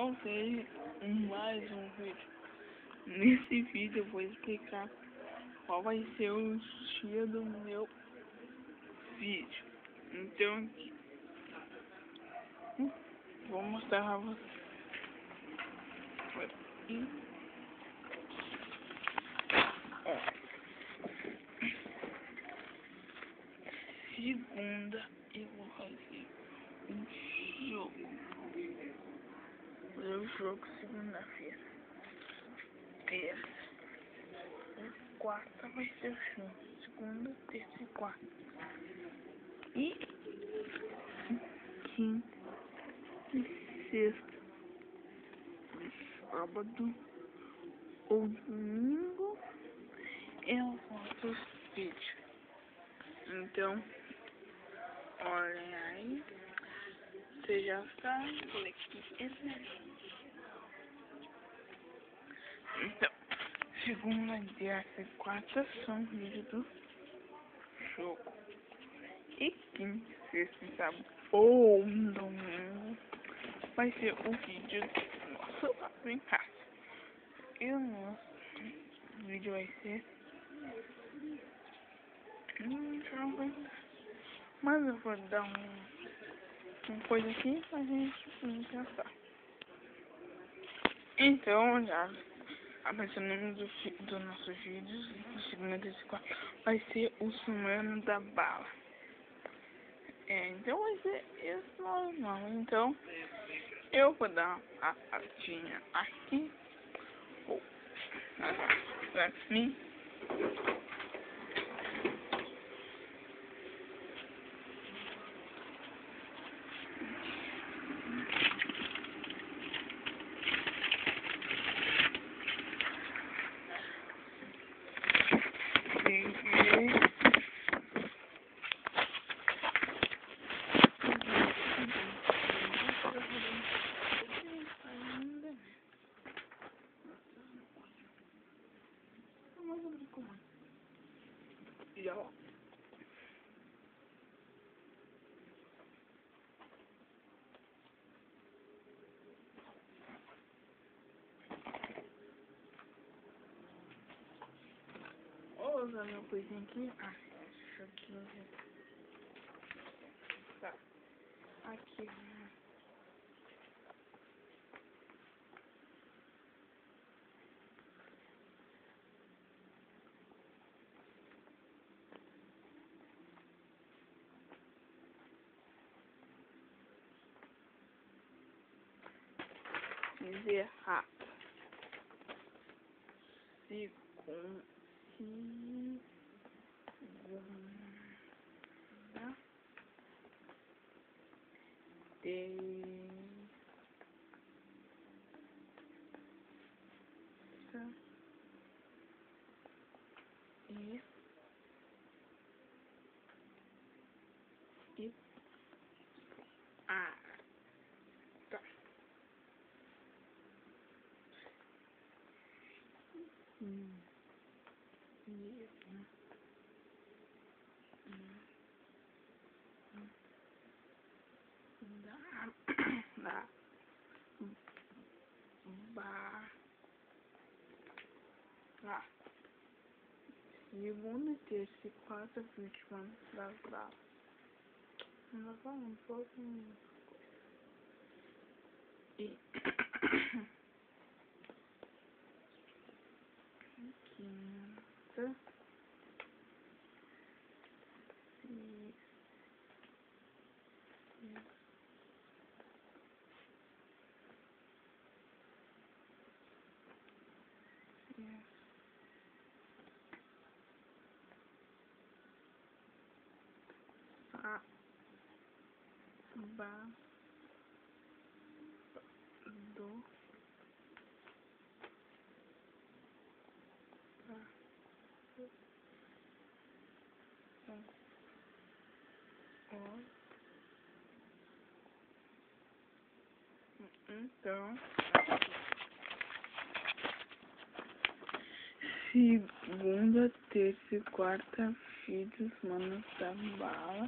voltei mais um vídeo. Nesse vídeo eu vou explicar qual vai ser o dia do meu vídeo. Então, vou mostrar pra vocês. Aqui. Segunda eu vou fazer um jogo. O jogo segunda-feira. Terça. Quarta vai ser o show. Segunda, terça e quarta. E quinta e sexta. Sábado ou domingo eu faço vídeo. Então, olhem aí. Você já sabe, aqui. Então, segunda, terça e quarta são vídeos do jogo. E quinta, sexta e sábado ou domingo vai ser o vídeo do nosso lado em casa. E o nosso vídeo vai ser... Mas eu vou dar uma coisa aqui pra gente pensar. Então, já apareceu o nome do nossos vídeos, segunda, terça e quarta, vai ser o Sumano da Bala. Então vai ser isso normal. Então, eu vou dar a pastinha aqui. Pra mim. Já. Vou usar meu coisinho aqui. Isso aqui. Tá. Aqui. Dizer rápido. Segunda. Terça. E. Tá. Segunda, terça e quarta, 20 anos das balas. Não vai um pouco. E quinta. Sábado. Então, segunda, terça e quarta, vídeos, manos da bala.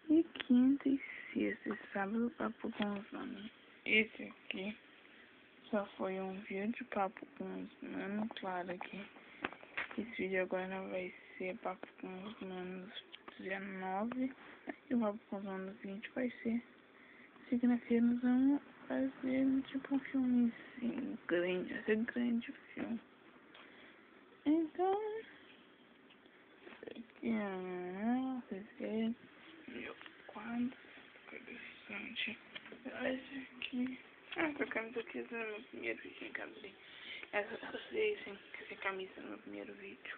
E quinta e sexta e sábado, papo com os manos. Esse aqui só foi um vídeo, papo com os manos, claro que esse vídeo agora vai ser papo com os manos 19 e o papo com os manos 20 vai ser segunda-feira nós vamos fazer tipo um filme assim, grande, vai ser grande o filme. Então, aqui vocês verem meu quadro, interessante. Esse aqui. Essa camisa aqui é no meu primeiro vídeo em casa. Essa sem camisa no meu primeiro vídeo.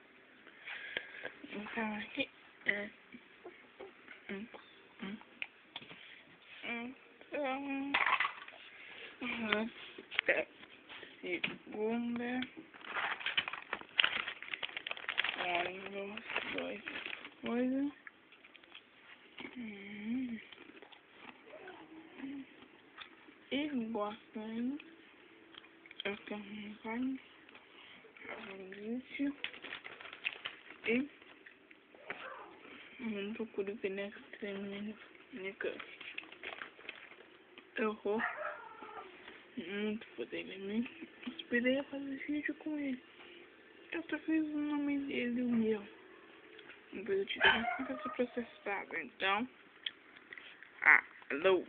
Então aqui é. Então. Até segunda. Olha as duas coisas. E gostando. Eu tenho carne. Vídeo. E não procuro ver nessa minha eu vou muito poder ver mim. Esperei a fazer vídeo com ele. Eu só fiz o nome dele e o meu. Depois eu tirei a conta processada. Então, alô.